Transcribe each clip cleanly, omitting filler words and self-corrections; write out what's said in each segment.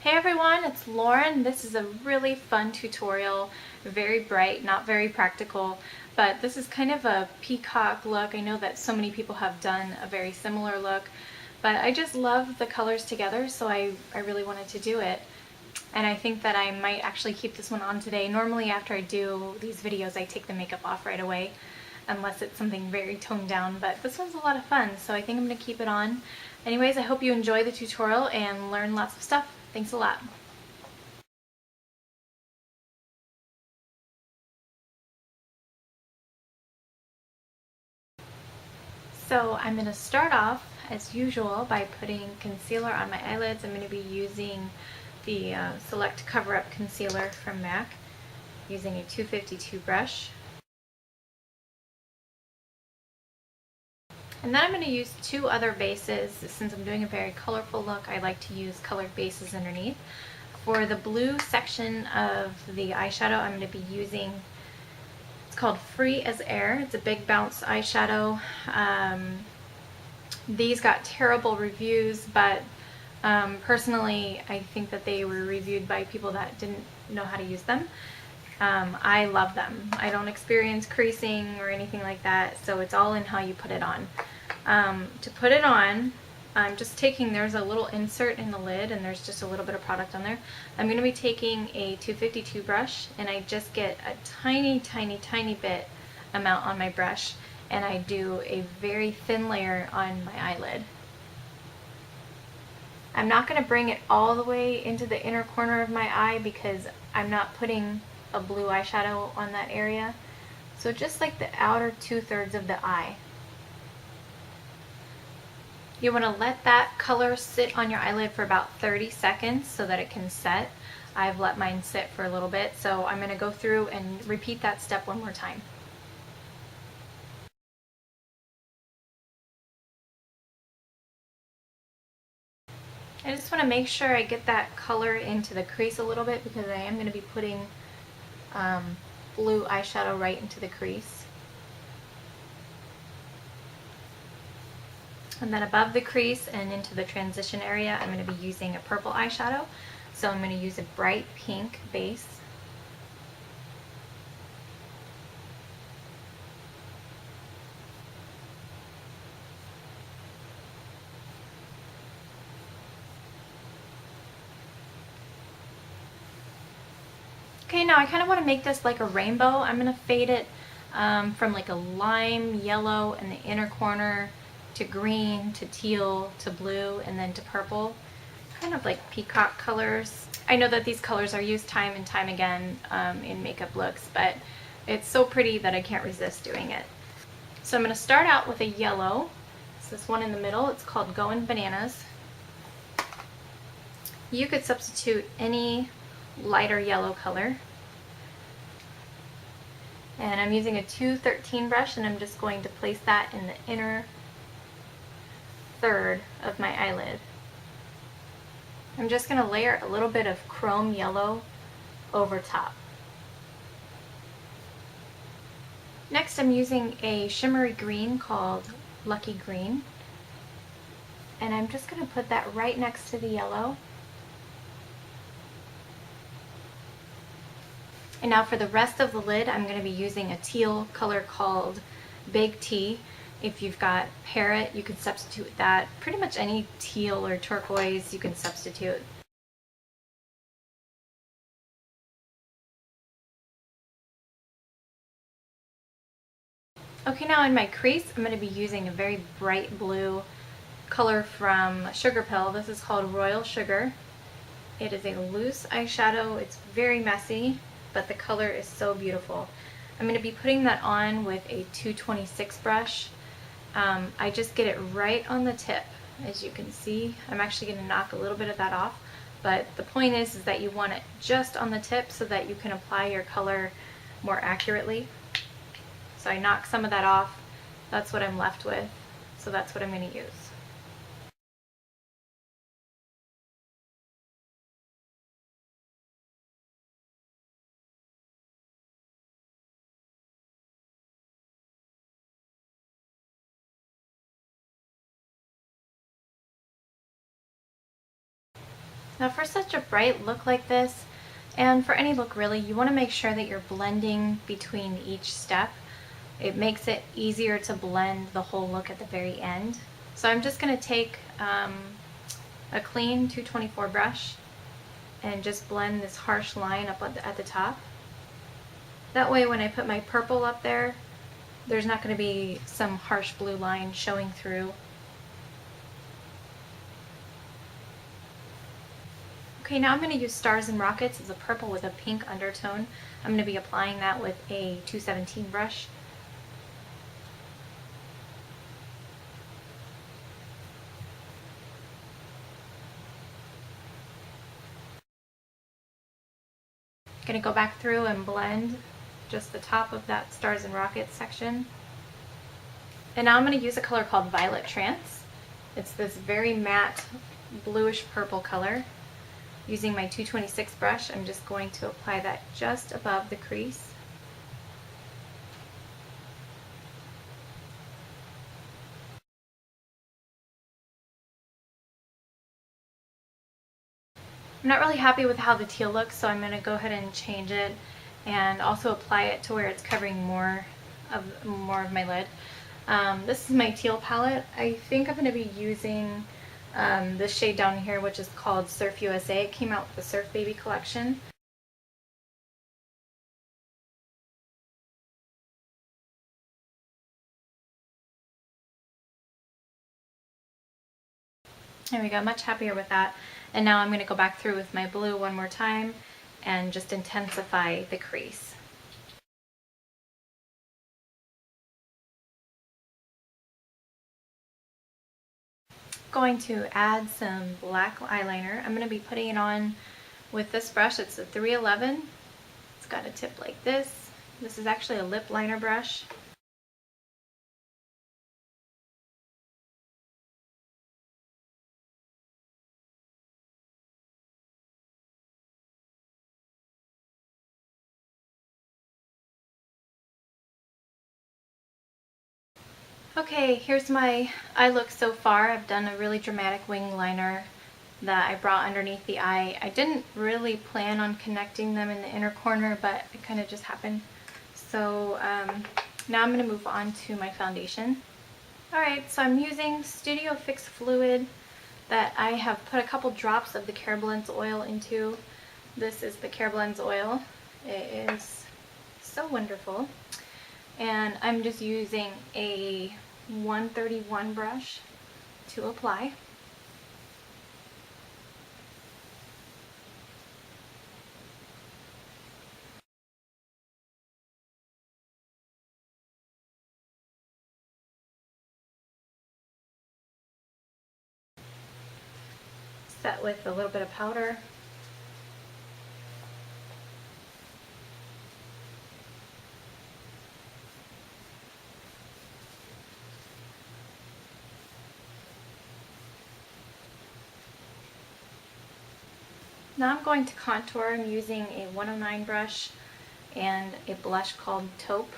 Hey everyone, it's Lauren. This is a really fun tutorial, very bright, not very practical, but this is kind of a peacock look. I know that so many people have done a very similar look, but I just love the colors together, so I really wanted to do it. And I think that I might actually keep this one on today. Normally after I do these videos, I take the makeup off right away, unless it's something very toned down, but this one's a lot of fun, so I think I'm going to keep it on. Anyways, I hope you enjoy the tutorial and learn lots of stuff. Thanks a lot. So I'm going to start off as usual by putting concealer on my eyelids. I'm going to be using the Select Cover Up Concealer from MAC, using a 252 brush. And then I'm going to use two other bases. Since I'm doing a very colorful look, I like to use colored bases underneath. For the blue section of the eyeshadow, I'm going to be using, it's called Free as Air. It's a big bounce eyeshadow. These got terrible reviews, but personally I think that they were reviewed by people that didn't know how to use them. I love them. I don't experience creasing or anything like that, so it's all in how you put it on. To put it on, I'm just taking, there's a little insert in the lid and there's just a little bit of product on there. I'm going to be taking a 252 brush and I just get a tiny bit amount on my brush and I do a very thin layer on my eyelid. I'm not going to bring it all the way into the inner corner of my eye because I'm not putting a blue eyeshadow on that area. So just like the outer 2/3 of the eye. You want to let that color sit on your eyelid for about 30 seconds so that it can set. I've let mine sit for a little bit, so I'm going to go through and repeat that step one more time. I just want to make sure I get that color into the crease a little bit because I am going to be putting blue eyeshadow right into the crease. And then above the crease and into the transition area, I'm going to be using a purple eyeshadow. So I'm going to use a bright pink base. Okay, now I kind of want to make this like a rainbow. I'm going to fade it from like a lime yellow in the inner corner to green to teal to blue and then to purple. Kind of like peacock colors. I know that these colors are used time and time again in makeup looks, but it's so pretty that I can't resist doing it. So I'm going to start out with a yellow. It's this one in the middle. It's called Goin' Bananas. You could substitute any lighter yellow color. And I'm using a 213 brush and I'm just going to place that in the inner third of my eyelid. I'm just going to layer a little bit of chrome yellow over top. Next I'm using a shimmery green called Lucky Green. And I'm just going to put that right next to the yellow. And now for the rest of the lid, I'm going to be using a teal color called Big T. If you've got Parrot, you can substitute that. Pretty much any teal or turquoise you can substitute. Okay, now in my crease, I'm going to be using a very bright blue color from Sugar Pill. This is called Royal Sugar. It is a loose eyeshadow. It's very messy, but the color is so beautiful. I'm going to be putting that on with a 226 brush. I just get it right on the tip, as you can see. I'm actually going to knock a little bit of that off, but the point is that you want it just on the tip so that you can apply your color more accurately. So I knock some of that off. That's what I'm left with, so that's what I'm going to use. Now for such a bright look like this, and for any look really, you want to make sure that you're blending between each step. It makes it easier to blend the whole look at the very end. So I'm just going to take a clean 224 brush and just blend this harsh line up at the top. That way when I put my purple up there, there's not going to be some harsh blue line showing through. Okay, now I'm going to use Stars and Rockets as a purple with a pink undertone. I'm going to be applying that with a 217 brush. I'm going to go back through and blend just the top of that Stars and Rockets section. And now I'm going to use a color called Violet Trance. It's this very matte bluish purple color. Using my 226 brush, I'm just going to apply that just above the crease. I'm not really happy with how the teal looks, so I'm going to go ahead and change it and also apply it to where it's covering more of my lid. This is my teal palette. I think I'm going to be using this shade down here, which is called Surf USA. It came out with the Surf Baby collection. There we go, much happier with that. And now I'm going to go back through with my blue one more time and just intensify the crease. Going to add some black eyeliner. I'm going to be putting it on with this brush. It's a 311. It's got a tip like this. This is actually a lip liner brush. Okay, here's my eye look so far. I've done a really dramatic wing liner that I brought underneath the eye. I didn't really plan on connecting them in the inner corner, but it kind of just happened. So now I'm going to move on to my foundation. Alright, so I'm using Studio Fix Fluid that I have put a couple drops of the Care Blends oil into. This is the Care Blends oil. It is so wonderful. And I'm just using a 131 brush to apply. Set with a little bit of powder. Now I'm going to contour. I'm using a 109 brush and a blush called Taupe.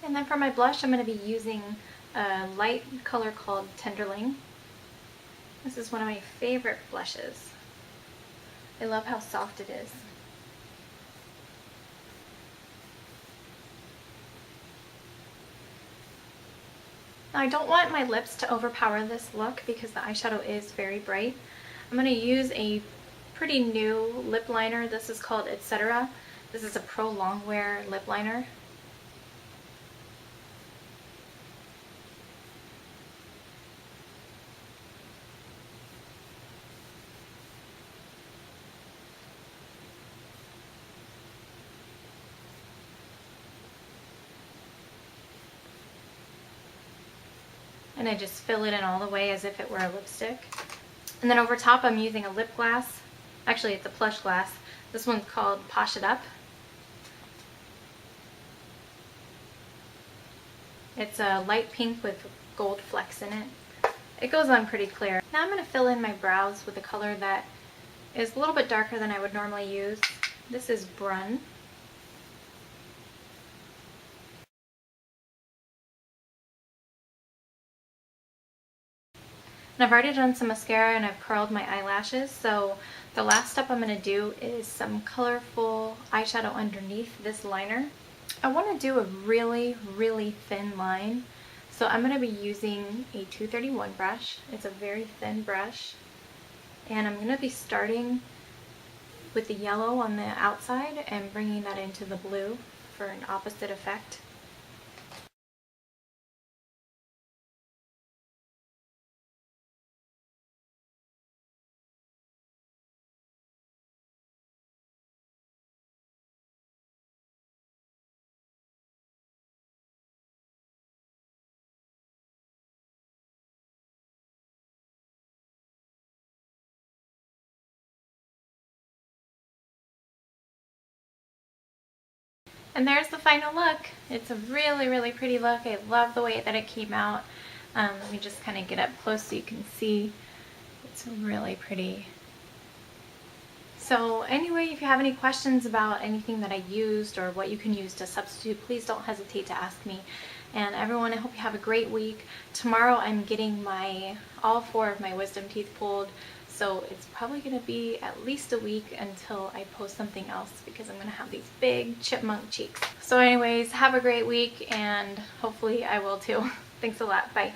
And then for my blush, I'm going to be using a light color called Tenderling. This is one of my favorite blushes. I love how soft it is. Now I don't want my lips to overpower this look because the eyeshadow is very bright. I'm going to use a pretty new lip liner. This is called Etc. This is a Pro Longwear lip liner. And I just fill it in all the way as if it were a lipstick. And then over top I'm using a lip gloss. Actually, it's a plush glass. This one's called Posh It Up. It's a light pink with gold flecks in it. It goes on pretty clear. Now I'm going to fill in my brows with a color that is a little bit darker than I would normally use. This is Brun. And I've already done some mascara and I've curled my eyelashes, so the last step I'm going to do is some colorful eyeshadow underneath this liner. I want to do a really, really thin line, so I'm going to be using a 231 brush. It's a very thin brush, and I'm going to be starting with the yellow on the outside and bringing that into the blue for an opposite effect. And there's the final look. It's a really, really pretty look. I love the way that it came out. Let me just kind of get up close so you can see. It's really pretty. So anyway, if you have any questions about anything that I used or what you can use to substitute, please don't hesitate to ask me. And everyone, I hope you have a great week. Tomorrow I'm getting all 4 of my wisdom teeth pulled. So it's probably going to be at least a week until I post something else because I'm going to have these big chipmunk cheeks. So anyways, have a great week and hopefully I will too. Thanks a lot. Bye.